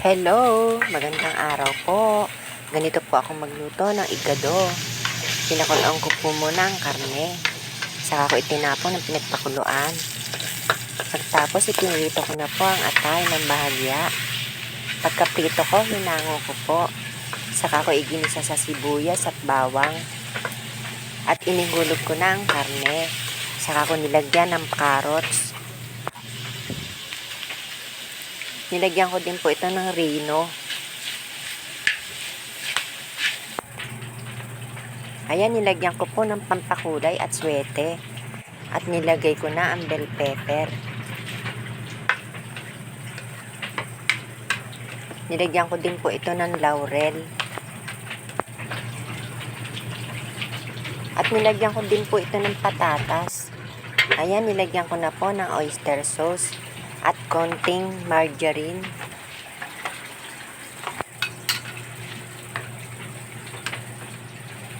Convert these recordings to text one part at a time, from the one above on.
Hello! Magandang araw po. Ganito po ako magluto ng igado. Pinakuloan ko po muna ang karne. Saka ko itinapon ng pinagpakuluan. Pagtapos ipinirito ko na po ang atay ng bahagya. Pagkaprito ko, hinango ko po. Saka ko iginisa sa sibuyas at bawang. At inihulog ko na ang karne. Saka ko nilagyan ng carrots. Nilagyan ko din po ito ng rino. Ayan, nilagyan ko po ng pampakulay at swete. At nilagay ko na ang bell pepper. Nilagyan ko din po ito ng laurel. At nilagyan ko din po ito ng patatas. Ayan, nilagyan ko na po ng oyster sauce at konting margarine.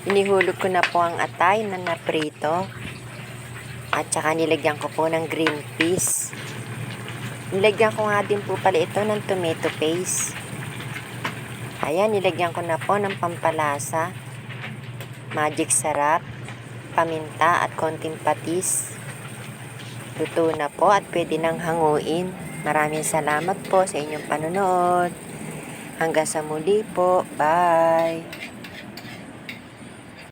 Inihulog ko na po ang atay na naprito. At saka nilagyan ko po ng green peas. Nilagyan ko nga din po pala ito ng tomato paste. Ayan, nilagyan ko na po ng pampalasa, magic sarap, paminta at konting patis. Luto na po at pwede nang hanguin. Maraming salamat po sa inyong panonood. Hanggang sa muli po. Bye!